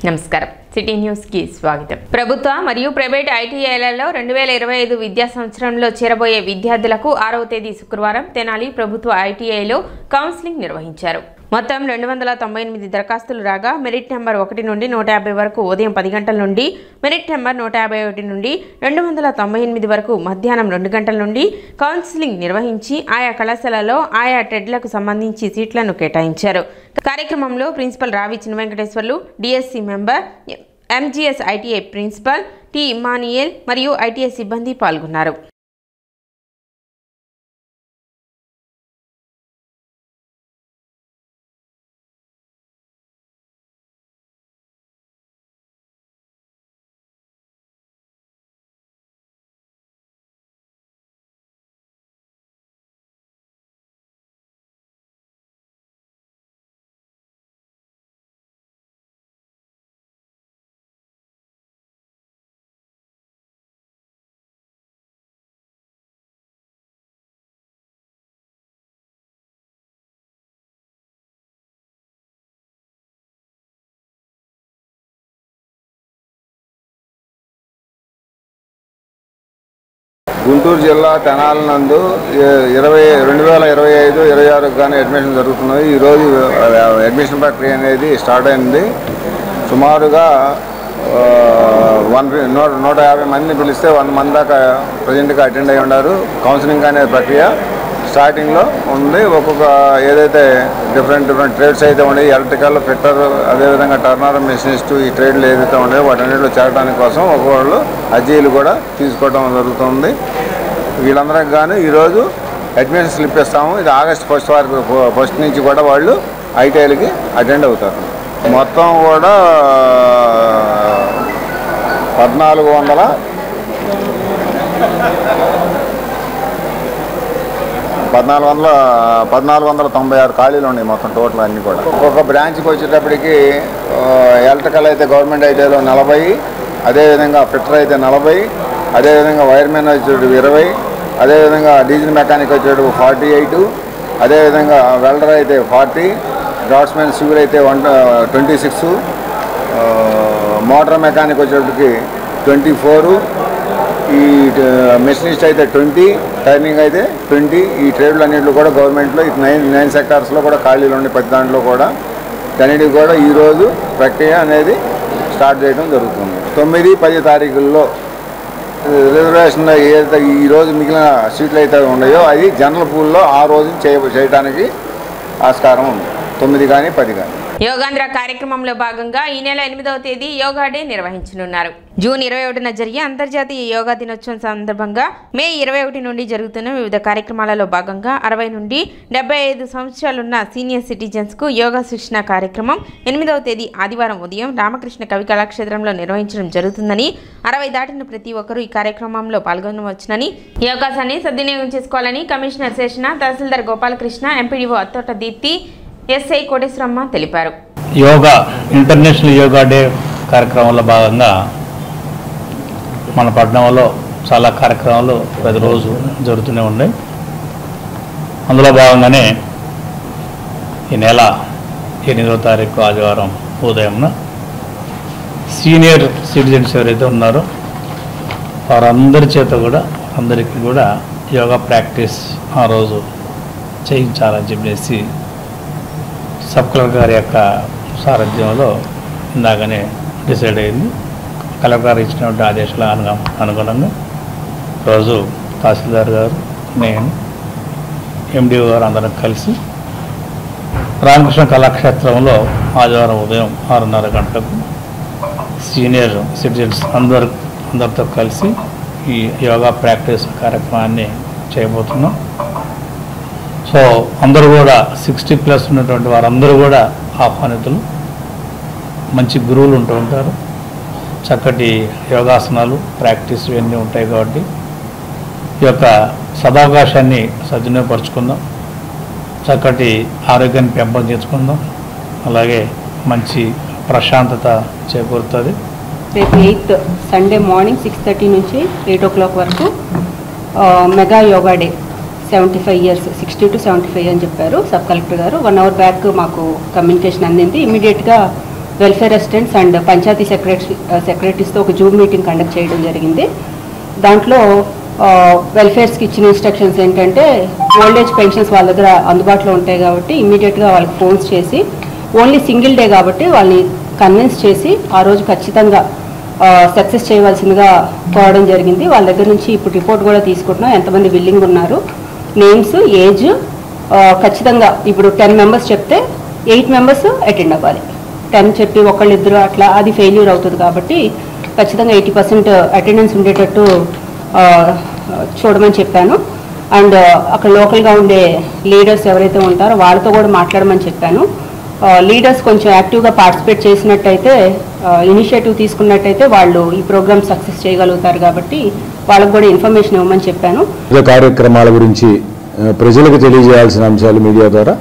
నమస్కారం city news కి స్వాగతం. ప్రభుత్వ మరియు ప్రైవేట్ ఐటీఐలలో 2025 విద్యా సంవత్సరంలో చేరబోయే విద్యార్థులకు 6వ తేదీ శుక్రవారం తెనాలి ప్రభుత్వ ఐటీఐలో కౌన్సిలింగ్ నిర్వహించారు. మొత్తం 298 దరఖాస్తులు రాగా మెరిట్ నెంబర్ 1 నుండి 150 వరకు ఉదయం 10 గంటల నుండి, మెరిట్ నెంబర్ 151 నుండి 298 వరకు మధ్యాహ్నం 2 గంటల నుండి కౌన్సిలింగ్ నిర్వహించి ఆయా కళాశాలలో ఆయా ట్రెడ్లకు సంబంధించి సీట్లను కేటాయించారు. కార్యక్రమంలో principal Ravi Chinna Venkateswarlu, DSC member, MGS ITI principal T Emmanuel మరియు ఐటీఐ సిబ్బంది పాల్గొన్నారు. గుంటూరు జిల్లా తెనాలి నందు 2025-26 కానీ అడ్మిషన్ జరుగుతున్నాయి. ఈరోజు అడ్మిషన్ ప్రక్రియ అనేది స్టార్ట్ అయింది. సుమారుగా 150 మందిని పిలిస్తే 100 మంది దాకా ప్రజెంట్గా అటెండ్ అయ్యి ఉన్నారు. కౌన్సిలింగ్ అనే ప్రక్రియ స్టార్టింగ్లో ఉంది. ఒక్కొక్క ఏదైతే డిఫరెంట్ ట్రేడ్స్ అయితే ఉన్నాయి, ఎలక్ట్రికల్, ఫిట్టర్, అదేవిధంగా టర్నర్, మెషినిస్ట్, ఈ ట్రేడ్లు ఏదైతే ఉన్నాయో వాటన్నిటిలో చేరడానికి కోసం ఒక్కొక్కళ్ళు అర్జీలు కూడా తీసుకోవడం జరుగుతుంది. వీళ్ళందరికి గాను ఈరోజు అడ్మిషన్ స్లిప్ ఇస్తాము. ఇది ఆగస్టు 1 వరకు, 1 నుంచి కూడా వాళ్ళు ఐటీఐలకి అటెండ్ అవుతారు. మొత్తం కూడా 1496 ఖాళీలు ఉన్నాయి మొత్తం టోటల్ అన్నీ కూడా. ఒక్కొక్క బ్రాంచ్కి వచ్చేటప్పటికి ఎలక్ట్రికల్ అయితే గవర్నమెంట్ ఐటీఐలో 40, అదేవిధంగా ఫిట్టర్ అయితే 40, అదేవిధంగా వైర్మెన్ వచ్చేటప్పుడు 20, అదేవిధంగా డీజిల్ మెకానిక్ వచ్చేటప్పుడు 48, అదేవిధంగా వెల్డర్ అయితే 40, డ్రాట్స్మెన్ సివిల్ అయితే 26, మోటార్ మెకానిక్ వచ్చేటప్పటికి 24, ఈ మెషినిస్ట్ అయితే 20, టర్నింగ్ అయితే 20. ఈ ట్రేడ్లు అన్నింటిలో కూడా గవర్నమెంట్లో 9 సెక్టార్స్లో కూడా ఖాళీలు ఉన్నాయి. ప్రతి దాంట్లో కూడా అన్నిటికి కూడా ఈరోజు ప్రక్రియ అనేది స్టార్ట్ చేయడం జరుగుతుంది. 9-10 తారీఖుల్లో రిజర్వేషన్ ఏదైతే ఈరోజు మిగిలిన సీట్లు అయితే ఉన్నాయో అది జనరల్ పూల్లో ఆ రోజు చేయడానికి ఆస్కారం ఉంది. 9 కానీ 10 కానీ. యోగాంధ్ర కార్యక్రమంలో భాగంగా ఈ నెల 8వ తేదీ యోగా డే నిర్వహించనున్నారు. జూన్ 21న జరిగే అంతర్జాతీయ యోగా దినోత్సవం సందర్భంగా మే 21 నుండి జరుగుతున్న వివిధ కార్యక్రమాలలో భాగంగా 60 నుండి 75 సంవత్సరాలున్న సీనియర్ సిటిజన్స్ కు యోగా శిక్షణ కార్యక్రమం 8వ తేదీ ఆదివారం ఉదయం రామకృష్ణ కవి కళాక్షేత్రంలో నిర్వహించడం జరుగుతుందని, 60 దాటిన ప్రతి ఒక్కరూ ఈ కార్యక్రమంలో పాల్గొనవచ్చునని, ఈ అవకాశాన్ని సద్వినియోగం చేసుకోవాలని కమిషనర్ శేషణ, తహసీల్దార్ గోపాలకృష్ణ, ఎంపీడీఓ అత్తోట దీప్తి, ఎస్ఐ కోటేశ్వరమ్మ తెలిపారు. యోగా ఇంటర్నేషనల్ యోగా డే కార్యక్రమంలో భాగంగా మన పట్టణంలో చాలా కార్యక్రమాలు ప్రతిరోజు జరుగుతూనే ఉన్నాయి. అందులో భాగంగానే ఈ నెల 8వ తారీఖు ఆదివారం ఉదయంన సీనియర్ సిటిజన్స్ ఎవరైతే ఉన్నారో వారందరి చేత కూడా అందరికీ కూడా యోగా ప్రాక్టీస్ ఆ రోజు చేయించాలని చెప్పేసి సబ్ కలెక్టర్ గారి యొక్క సారథ్యంలో ఇందాకనే డిసైడ్ అయింది. కలెక్టర్ గారు ఇచ్చినటువంటి ఆదేశాల అనుగుణంగా రోజు తహసీల్దార్ గారు, నేను, ఎండిఓ గారు అందరం కలిసి రామకృష్ణ కళాక్షేత్రంలో ఆదివారం ఉదయం 6:30 గంటలకు సీనియర్ సిటిజన్స్ అందరితో కలిసి ఈ యోగా ప్రాక్టీస్ కార్యక్రమాన్ని చేయబోతున్నాం. సో అందరూ కూడా 60+ ఉన్నటువంటి వారందరూ కూడా ఆహ్వానితులు, మంచి గురువులు ఉంటూ ఉంటారు. చక్కటి యోగాసనాలు ప్రాక్టీస్ ఇవన్నీ ఉంటాయి. కాబట్టి ఈ యొక్క సదావకాశాన్ని సద్వినియోగపరుచుకుందాం, చక్కటి ఆరోగ్యాన్ని పెంపొందించుకుందాం, అలాగే మంచి ప్రశాంతత చేకూరుతుంది. రేపు 8th సండే మార్నింగ్ 6:30 నుంచి 8 o'clock వరకు mega yoga day 75 years 60 to 75 అని చెప్పారు సబ్ కలెక్టర్ గారు. 1 hour బ్యాక్ మాకు కమ్యూనికేషన్ అందింది. ఇమీడియట్గా వెల్ఫేర్ అసిస్టెంట్స్ అండ్ పంచాయతీ సెక్రటరీస్తో ఒక జూమ్ మీటింగ్ కండక్ట్ చేయడం జరిగింది. దాంట్లో వెల్ఫేర్స్కి ఇచ్చిన ఇన్స్ట్రక్షన్స్ ఏంటంటే ఓల్డ్ ఏజ్ పెన్షన్స్ వాళ్ళ దగ్గర అందుబాటులో ఉంటాయి కాబట్టి ఇమ్మీడియట్గా వాళ్ళకి ఫోన్స్ చేసి ఓన్లీ సింగిల్ డే కాబట్టి వాళ్ళని కన్విన్స్ చేసి ఆ రోజు ఖచ్చితంగా సక్సెస్ చేయవలసిందిగా కోరడం జరిగింది. వాళ్ళ దగ్గర నుంచి ఇప్పుడు రిపోర్ట్ కూడా తీసుకుంటున్నాం, ఎంతమంది విల్లింగ్ ఉన్నారు, నేమ్స్, ఏజ్. ఖచ్చితంగా ఇప్పుడు 10 మెంబర్స్ చెప్తే 8 మెంబర్స్ అటెండ్ అవ్వాలి. 10 చెప్పి ఒకళ్ళిద్దరు అట్లా అది ఫెయిల్యూర్ అవుతుంది కాబట్టి ఖచ్చితంగా 80% అటెండెన్స్ ఉండేటట్టు చూడమని చెప్పాను. అండ్ అక్కడ లోకల్గా ఉండే లీడర్స్ ఎవరైతే ఉంటారో వాళ్ళతో కూడా మాట్లాడమని చెప్పాను. లీడర్స్ కొంచెం యాక్టివ్గా పార్టిసిపేట్ చేసినట్టయితే, ఇనిషియేటివ్ తీసుకున్నట్టయితే వాళ్ళు ఈ ప్రోగ్రామ్ సక్సెస్ చేయగలుగుతారు కాబట్టి వాళ్ళకు కూడా ఇన్ఫర్మేషన్ ఇవ్వమని చెప్పాను. కార్యక్రమాల గురించి ప్రజలకు తెలియజేయాల్సిన అంశాలు మీడియా ద్వారా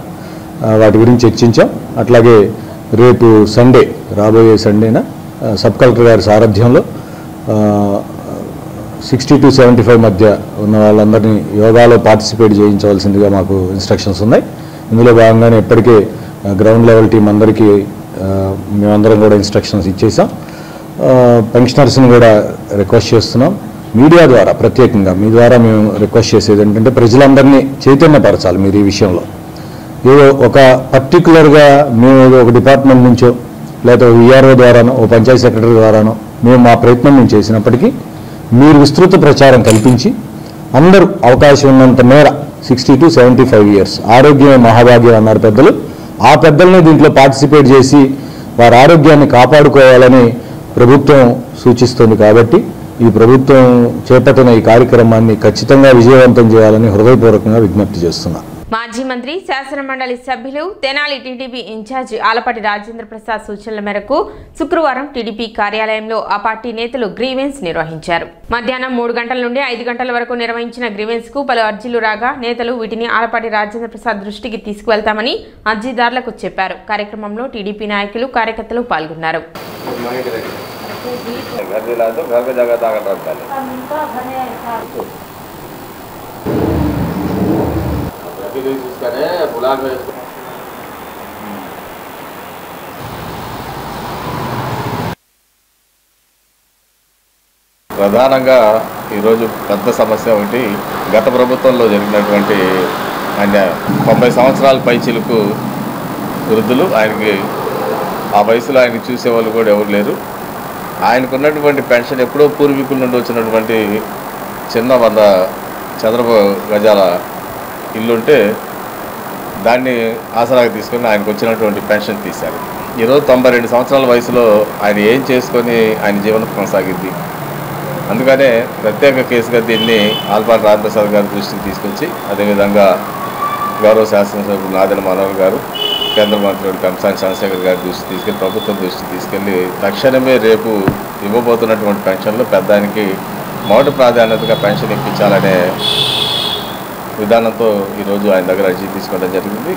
వాటి గురించి చర్చించాం. అట్లాగే రేపు సండే, రాబోయే సండేన సబ్ కలెక్టర్ గారి సారథ్యంలో 60 to 75 మధ్య ఉన్న వాళ్ళందరినీ యోగాలో పార్టిసిపేట్ చేయించవలసిందిగా మాకు ఇన్స్ట్రక్షన్స్ ఉన్నాయి. ఇందులో భాగంగానే ఇప్పటికే గ్రౌండ్ లెవెల్ టీం అందరికీ మేమందరం కూడా ఇన్స్ట్రక్షన్స్ ఇచ్చేసాం. పెన్షనర్స్ని కూడా రిక్వెస్ట్ చేస్తున్నాం. మీడియా ద్వారా ప్రత్యేకంగా మీ ద్వారా మేము రిక్వెస్ట్ చేసేది ఏంటంటే ప్రజలందరినీ చైతన్యపరచాలి. మీరు ఈ విషయంలో ఏదో ఒక పర్టికులర్గా మేము ఏదో ఒక డిపార్ట్మెంట్ నుంచో లేదా విఆర్ఓ ద్వారానో ఓ పంచాయతీ సెక్రటరీ ద్వారానో మేము మా ప్రయత్నం మేము చేసినప్పటికీ మీరు విస్తృత ప్రచారం కల్పించి అందరూ అవకాశం ఉన్నంత మేర 60 to 75 years ఆరోగ్యమే మహాభాగ్యం అన్నారు పెద్దలు. ఆ పెద్దల్ని దీంట్లో పార్టిసిపేట్ చేసి వారి ఆరోగ్యాన్ని కాపాడుకోవాలని ప్రభుత్వం సూచిస్తుంది. కాబట్టి ఈ ప్రభుత్వం చేపట్టిన ఈ కార్యక్రమాన్ని ఖచ్చితంగా విజయవంతం చేయాలని హృదయపూర్వకంగా విజ్ఞప్తి చేస్తున్నా. మాజీ మంత్రి శాసన మండలి సభ్యులు తెనాలి టీడీపీ ఇన్ఛార్జ్ ఆలపాటి రాజేంద్ర ప్రసాద్ సూచనల మేరకు శుక్రవారం టీడీపీ కార్యాలయంలో ఆ పార్టీ నేతలు గ్రీవెన్స్ నిర్వహించారు. మధ్యాహ్నం 3 గంటల నుండి 5 గంటల వరకు నిర్వహించిన గ్రీవెన్స్ కు పలు అర్జీలు రాగా నేతలు వీటిని ఆలపాటి రాజేంద్ర ప్రసాద్ దృష్టికి తీసుకువెళ్తామని అర్జీదారులకు చెప్పారు. కార్యక్రమంలో టీడీపీ నాయకులు, కార్యకర్తలు పాల్గొన్నారు. ప్రధానంగా ఈరోజు పెద్ద సమస్య ఒకటి, గత ప్రభుత్వంలో జరిగినటువంటి ఆయన 90 సంవత్సరాల పైచిలకు వృద్ధులు, ఆయనకి ఆ వయసులో ఆయనకి చూసేవాళ్ళు కూడా ఎవరు లేరు. ఆయనకున్నటువంటి పెన్షన్ ఎప్పుడో పూర్వీకుల నుండి వచ్చినటువంటి చిన్న 100 చదరపు గజాల ఇల్లుంటే దాన్ని ఆసరాగా తీసుకొని ఆయనకు వచ్చినటువంటి పెన్షన్ తీశారు. ఈరోజు 92 సంవత్సరాల వయసులో ఆయన ఏం చేసుకొని ఆయన జీవనం కొనసాగింది. అందుకనే ప్రత్యేక కేసుగా దీన్ని ఆలపాటి రాజప్రసాద్ గారి దృష్టికి తీసుకొచ్చి, అదేవిధంగా గౌరవ శాసనసభ్యులు నాదెండ్ల మనోహర్ గారు, కేంద్ర మంత్రి కంసాని చంద్రశేఖర్ గారి దృష్టికి తీసుకెళ్ళి ప్రభుత్వం దృష్టికి తీసుకెళ్ళి తక్షణమే రేపు ఇవ్వబోతున్నటువంటి పెన్షన్లో పెద్దానికి మొదటి ప్రాధాన్యతగా పెన్షన్ ఇప్పించాలనే విధానంతో ఈరోజు ఆయన దగ్గర అర్జీ తీసుకోవడం జరిగింది.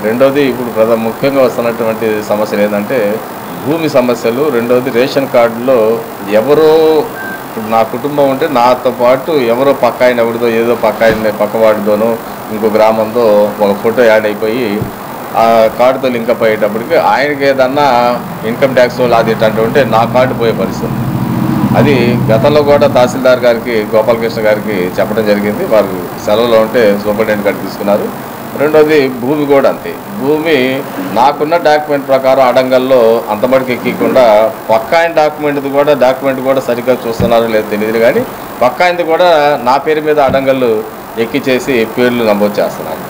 రెండోది, ఇప్పుడు ముఖ్యంగా వస్తున్నటువంటి సమస్యలు ఏంటంటే భూమి సమస్యలు. రెండోది, రేషన్ కార్డులో ఎవరో, నా కుటుంబం ఉంటే నాతో పాటు ఎవరో పక్క ఆయన ఎవరిదో ఏదో పక్కవాడితోనో ఇంకో గ్రామంలో ఒక ఫోటో యాడ్ అయిపోయి ఆ కార్డుతో లింకప్ అయ్యేటప్పటికి ఆయనకి ఏదన్నా ఇన్కమ్ ట్యాక్స్ అది ఏంటంటే ఉంటే నా కార్డు పోయే పరిస్థితి. అది గతంలో కూడా తహసీల్దార్ గారికి, గోపాలకృష్ణ గారికి చెప్పడం జరిగింది. వారు సెలవులో ఉంటే సూపరింటెండెంట్ గారు తీసుకున్నారు. రెండోది, భూమి కూడా అంతే. భూమి నాకున్న డాక్యుమెంట్ ప్రకారం అడంగల్లో అంతమటికి ఎక్కకుండా పక్క ఆయన డాక్యుమెంట్ కూడా సరిగ్గా చూస్తున్నారో లేదో తెలియదు, కానీ పక్క ఆయనది కూడా నా పేరు మీద అడంగళ్ళు ఎక్కిచేసి పేర్లు నమోదు చేస్తున్నారు.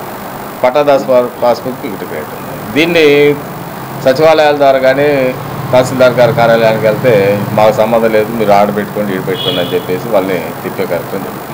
పట్టాదాస్ పాస్బుక్ ఇంటిగ్రేట్. దీన్ని సచివాలయాల ద్వారా కానీ తహసీల్దార్ గారి కార్యాలయానికి వెళ్తే మాకు సంబంధం లేదు, మీరు ఆడ పెట్టుకోండి, ఈడ పెట్టుకోండి అని చెప్పేసి వాళ్ళని తిప్పే కార్యక్రమం జరిగింది.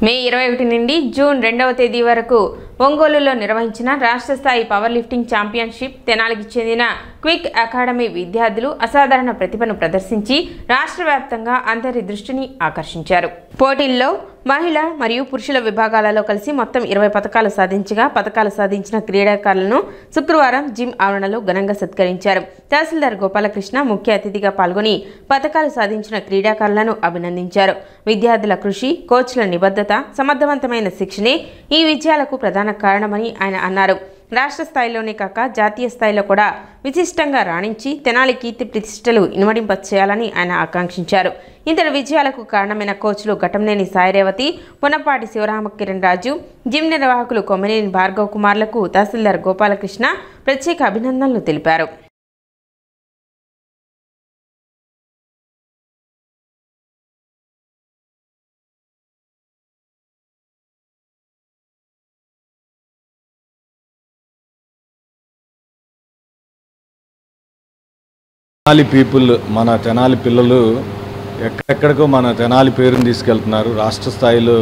మే 21 నుండి జూన్ 2వ తేదీ వరకు ఒంగోలులో నిర్వహించిన రాష్ట్ర స్థాయి పవర్ లిఫ్టింగ్ ఛాంపియన్షిప్ తెనాలికి చెందిన క్విక్ అకాడమీ విద్యార్థులు అసాధారణ ప్రతిభను ప్రదర్శించి రాష్ట్ర వ్యాప్తంగా అందరి దృష్టిని ఆకర్షించారు. పోటీల్లో మహిళా మరియు పురుషుల విభాగాలలో కలిసి మొత్తం 20 పతకాలు సాధించగా, పతకాలు సాధించిన క్రీడాకారులను శుక్రవారం జిమ్ ఆవరణలో ఘనంగా సత్కరించారు. తహసీల్దార్ గోపాలకృష్ణ ముఖ్య అతిథిగా పాల్గొని పతకాలు సాధించిన క్రీడాకారులను అభినందించారు. విద్యార్థుల కృషి, కోచ్ల నిబద్ధత, సమర్థవంతమైన శిక్షణే ఈ విజయాలకు ప్రధాన కారణమని ఆయన అన్నారు. రాష్ట్ర స్థాయిలోనే కాక జాతీయ స్థాయిలో కూడా విశిష్టంగా రాణించి తెనాలి కీర్తి ప్రతిష్టలు ఇనుమడింపచేయాలని ఆయన ఆకాంక్షించారు. ఇంతటి విజయాలకు కారణమైన కోచ్లు ఘటంనేని సాయిరేవతి, పొన్నపాటి శివరామకిరణ్ రాజు, జిమ్ నిర్వాహకులు కొమ్మినేని భార్గవ్ కుమార్లకు తహసీల్దార్ గోపాలకృష్ణ ప్రత్యేక అభినందనలు తెలిపారు. తెనాలి పీపుల్, మన తెనాలి పిల్లలు ఎక్కడెక్కడికో మన తెనాలి పేరుని తీసుకెళ్తున్నారు. రాష్ట్ర స్థాయిలో,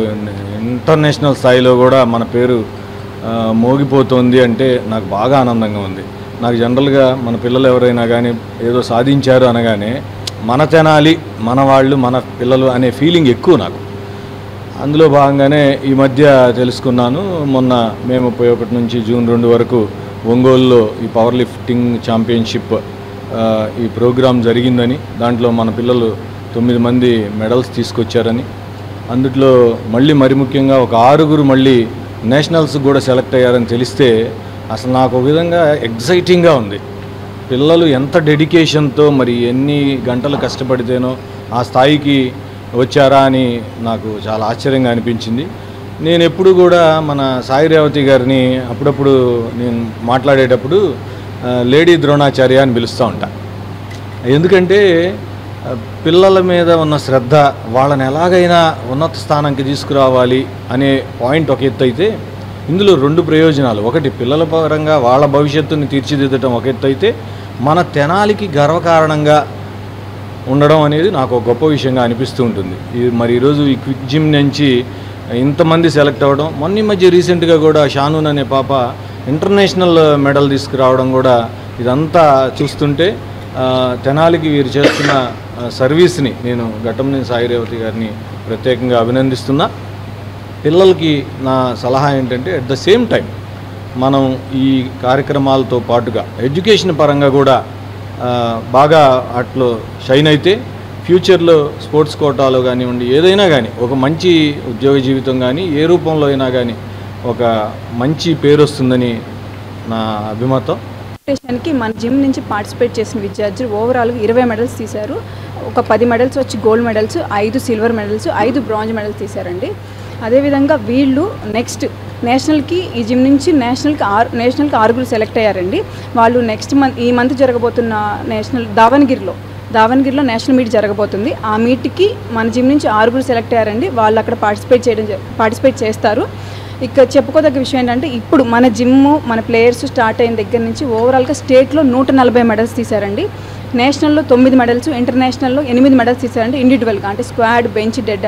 ఇంటర్నేషనల్ స్థాయిలో కూడా మన పేరు మోగిపోతుంది అంటే నాకు బాగా ఆనందంగా ఉంది. నాకు జనరల్గా మన పిల్లలు ఎవరైనా కానీ ఏదో సాధించారు అనగానే మన తెనాలి, మన వాళ్ళు, మన పిల్లలు అనే ఫీలింగ్ ఎక్కువ నాకు. అందులో భాగంగానే ఈ మధ్య తెలుసుకున్నాను. మొన్న మే 31 నుంచి జూన్ 2 వరకు ఒంగోలులో ఈ పవర్ లిఫ్టింగ్ ఛాంపియన్షిప్ ఈ ప్రోగ్రాం జరిగిందని, దాంట్లో మన పిల్లలు 9 మంది మెడల్స్ తీసుకొచ్చారని, అందుట్లో మళ్ళీ మరి ముఖ్యంగా ఒక 6 మళ్ళీ నేషనల్స్ కూడా సెలెక్ట్ అయ్యారని తెలిస్తే అసలు నాకు ఒక విధంగా ఎగ్జైటింగ్గా ఉంది. పిల్లలు ఎంత డెడికేషన్తో మరి ఎన్ని గంటలు కష్టపడితేనో ఆ స్థాయికి వచ్చారా అని నాకు చాలా ఆశ్చర్యంగా అనిపించింది. నేను ఎప్పుడు కూడా మన సాయి రేవతి గారిని అప్పుడప్పుడు నేను మాట్లాడేటప్పుడు లేడీ ద్రోణాచార్య అని పిలుస్తూ ఉంటా. ఎందుకంటే పిల్లల మీద ఉన్న శ్రద్ధ, వాళ్ళని ఎలాగైనా ఉన్నత స్థానానికి తీసుకురావాలి అనే పాయింట్ ఒక ఎత్తు అయితే, ఇందులో 2 ప్రయోజనాలు. ఒకటి, పిల్లల పరంగా వాళ్ళ భవిష్యత్తుని తీర్చిదిద్దటం ఒక ఎత్తు అయితే, మన తెనాలికి గర్వకారణంగా ఉండడం అనేది నాకు ఒక గొప్ప విషయంగా అనిపిస్తూ ఉంటుంది. మరి ఈరోజు ఈ క్విక్ జిమ్ నుంచి ఇంతమంది సెలెక్ట్ అవ్వడం, మొన్న మధ్య రీసెంట్గా కూడా షానూన్ అనే పాప ఇంటర్నేషనల్ మెడల్ తీసుకురావడం కూడా, ఇదంతా చూస్తుంటే తెనాలికి వీరు చేస్తున్న సర్వీస్ని నేను ఘటంనేని సాయిరేవతి గారిని ప్రత్యేకంగా అభినందిస్తున్నా. పిల్లలకి నా సలహా ఏంటంటే, అట్ ద సేమ్ టైం మనం ఈ కార్యక్రమాలతో పాటుగా ఎడ్యుకేషన్ పరంగా కూడా బాగా అట్లో షైన్ అయితే ఫ్యూచర్లో స్పోర్ట్స్ కోటాలో కానివ్వండి, ఏదైనా కానీ ఒక మంచి ఉద్యోగ జీవితం కానీ ఏ రూపంలో అయినా కానీ ఒక మంచి పేరు వస్తుందని నా అభిమతం. మన జిమ్ నుంచి పార్టిసిపేట్ చేసిన విద్యార్థులు ఓవరాల్గా 20 మెడల్స్ తీశారు. ఒక 10 మెడల్స్ వచ్చి gold medals, 5 silver medals, 5 bronze medals తీశారండి. అదేవిధంగా వీళ్ళు నెక్స్ట్ నేషనల్కి, ఈ జిమ్ నుంచి నేషనల్కి 6 సెలెక్ట్ అయ్యారండి. వాళ్ళు నెక్స్ట్ ఈ మంత్ జరగబోతున్న నేషనల్ దావణగిరిలో నేషనల్ మీట్ జరగబోతుంది. ఆ మీట్కి మన జిమ్ నుంచి 6 సెలెక్ట్ అయ్యారండి. వాళ్ళు అక్కడ పార్టిసిపేట్ చేస్తారు. ఇక చెప్పుకోదగ్గ విషయం ఏంటంటే, ఇప్పుడు మన జిమ్, మన ప్లేయర్స్ స్టార్ట్ అయిన దగ్గర నుంచి ఓవరాల్గా స్టేట్లో 140 మెడల్స్ తీశారండి. నేషనల్లో 9 మెడల్స్, ఇంటర్నేషనల్లో 8 మెడల్స్ తీశారండి. ఇండివిజువల్గా అంటే స్క్వాడ్, బెంచ్, డెడ్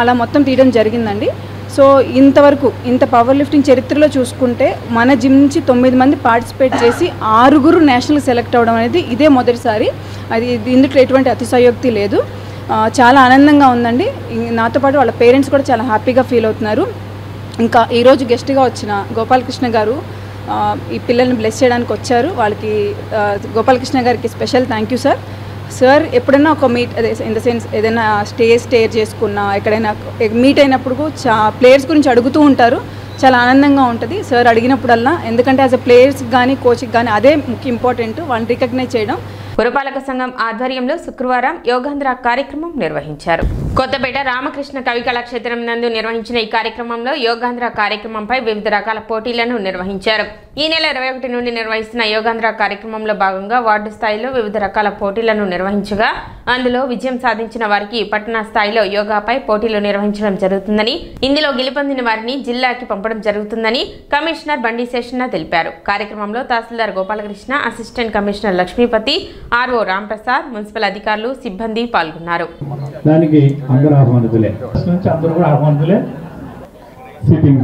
అలా మొత్తం తీయడం జరిగిందండి. సో ఇంతవరకు ఇంత పవర్ లిఫ్టింగ్ చరిత్రలో చూసుకుంటే మన జిమ్ నుంచి 9 మంది పార్టిసిపేట్ చేసి 6 నేషనల్ సెలెక్ట్ అవ్వడం అనేది ఇదే మొదటిసారి. అది ఇందులో ఎటువంటి అతిశయోక్తి లేదు. చాలా ఆనందంగా ఉందండి. నాతో పాటు వాళ్ళ పేరెంట్స్ కూడా చాలా హ్యాపీగా ఫీల్ అవుతున్నారు. ఇంకా ఈరోజు గెస్ట్గా వచ్చిన గోపాలకృష్ణ గారు ఈ పిల్లల్ని బ్లెస్ చేయడానికి వచ్చారు. వాళ్ళకి గోపాలకృష్ణ గారికి స్పెషల్ థ్యాంక్ యూ సార్. ఎప్పుడైనా ఒక మీట్, అదే ఇన్ ద సెన్స్ ఏదైనా స్టే చేసుకున్నా, ఎక్కడైనా మీట్ అయినప్పుడు ప్లేయర్స్ గురించి అడుగుతూ ఉంటారు. చాలా ఆనందంగా ఉంటుంది సార్ అడిగినప్పుడల్లా. ఎందుకంటే యాజ్ అ ప్లేయర్స్కి కానీ కోచ్కి కానీ అదే ముఖ్య ఇంపార్టెంట్, వాళ్ళని రికగ్నైజ్ చేయడం. పురపాలక సంఘం ఆధ్వర్యంలో శుక్రవారం యోగాంధ్ర కార్యక్రమం నిర్వహించారు. కొత్తపేట రామకృష్ణ కవి కళాక్షేత్రం నందు నిర్వహించిన ఈ కార్యక్రమంలో యోగాంధ్ర కార్యక్రమంపై వివిధ రకాల పోటీలను నిర్వహించారు. ఈ నెల 21 నుండి నిర్వహిస్తున్న యోగాంధ్ర కార్యక్రమంలో భాగంగా వార్డు స్థాయిలో వివిధ రకాల పోటీలను నిర్వహించగా, అందులో విజయం సాధించిన వారికి పట్టణ స్థాయిలో యోగాపై పోటీలు నిర్వహించడం జరుగుతుందని, ఇందులో గెలుపొందిన వారిని జిల్లాకి పంపడం జరుగుతుందని కమిషనర్ బండి శేషన్న తెలిపారు. కార్యక్రమంలో తహసీల్దార్ Gopalakrishna, assistant commissioner Lakshmipathi, RO Ramprasad, municipal అధికారులు, సిబ్బంది పాల్గొన్నారు. దానికి అందరూ ఆహ్వానితులే, నుంచి అందరూ కూడా ఆహ్వానితులే. సిట్టింగ్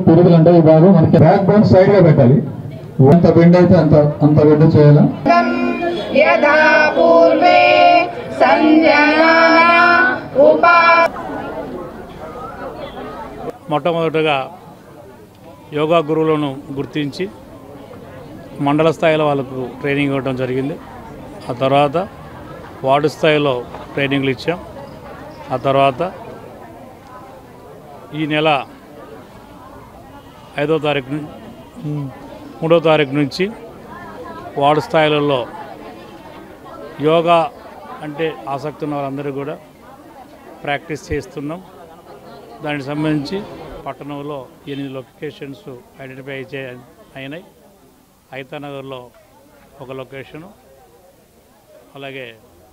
పురుగులు అంటే ఈ భాగం మనకి బ్యాక్ బోన్ సైడ్ గా పెట్టాలి. ఎంత బెండ్ అయితే అంత బెండ్ చేయాలి. మొట్టమొదటగా యోగా గురువులను గుర్తించి మండల స్థాయిలో వాళ్ళకు ట్రైనింగ్ ఇవ్వడం జరిగింది. ఆ తర్వాత వార్డు స్థాయిలో ట్రైనింగ్లు ఇచ్చాం. ఆ తర్వాత ఈ నెల 3వ తారీఖు నుంచి వార్డు స్థాయిలలో యోగా అంటే ఆసక్తి ఉన్న వాళ్ళందరూ కూడా ప్రాక్టీస్ చేస్తున్నాం. దానికి సంబంధించి పట్టణంలో 8 లొకేషన్స్ ఐడెంటిఫై అయినాయి. ఐతానగర్లో ఒక లొకేషను, అలాగే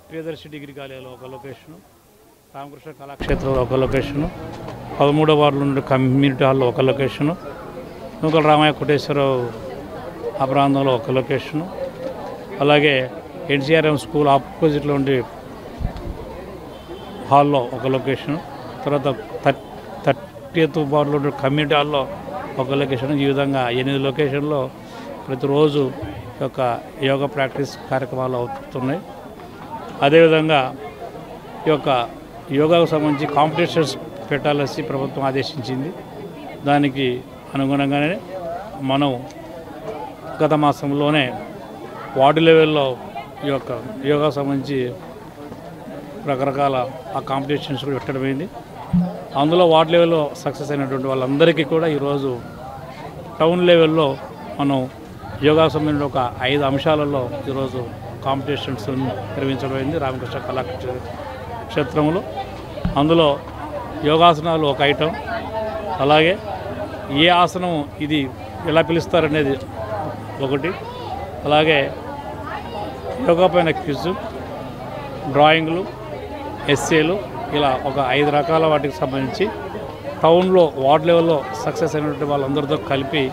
ప్రియదర్శి డిగ్రీ కాలేజీలో ఒక లొకేషను, రామకృష్ణ కళాక్షేత్రంలో ఒక లొకేషను, 13వ వార్డులో నుండి కమ్యూనిటీ హాల్లో ఒక లొకేషను, నూకల రామయ్య కోటేశ్వరరావు ఆ ప్రాంతంలో ఒక లొకేషను, అలాగే ఎన్సీఆర్ఎం స్కూల్ ఆపోజిట్లో ఉండి హాల్లో ఒక లొకేషను, తర్వాత 30వ వార్డులో ఉండే కమ్యూనిటీ హాల్లో ఒక లొకేషన్. ఈ విధంగా 8 లొకేషన్లో ప్రతిరోజు యొక్క యోగా ప్రాక్టీస్ కార్యక్రమాలు అవుతున్నాయి. అదేవిధంగా ఈ యొక్క యోగాకు సంబంధించి కాంపిటీషన్స్ పెట్టాలని ప్రభుత్వం ఆదేశించింది. దానికి అనుగుణంగానే మనం గత మాసంలోనే వార్డు లెవెల్లో ఈ యొక్క యోగాకు సంబంధించి రకరకాల ఆ కాంపిటీషన్స్ కూడా పెట్టడమైంది. అందులో వార్డు లెవెల్లో సక్సెస్ అయినటువంటి వాళ్ళందరికీ కూడా ఈరోజు టౌన్ లెవెల్లో మనం యోగాకు సంబంధించిన ఒక 5 అంశాలలో ఈరోజు కాంపిటీషన్స్ నిర్వహించడమైంది రామకృష్ణ కళాక్షేత్రంలో. అందులో యోగాసనాలు ఒక ఐటమ్, అలాగే ఏ ఆసనం ఇది ఎలా పిలుస్తారనేది ఒకటి, అలాగే యోగా పైన క్విజ్, డ్రాయింగ్లు, ఎస్సేలు, ఇలా ఒక 5 రకాల వాటికి సంబంధించి టౌన్లో వార్డ్ లెవెల్లో సక్సెస్ అయినటువంటి వాళ్ళందరితో కలిపి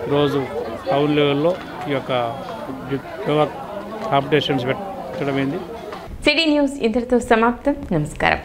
ఈరోజు టౌన్ లెవెల్లో ఈ యొక్క యోగా కాంపిటీషన్స్ పెట్టడమైంది. సిటీ న్యూస్ ఇంతటితో సమాప్తం. నమస్కారం.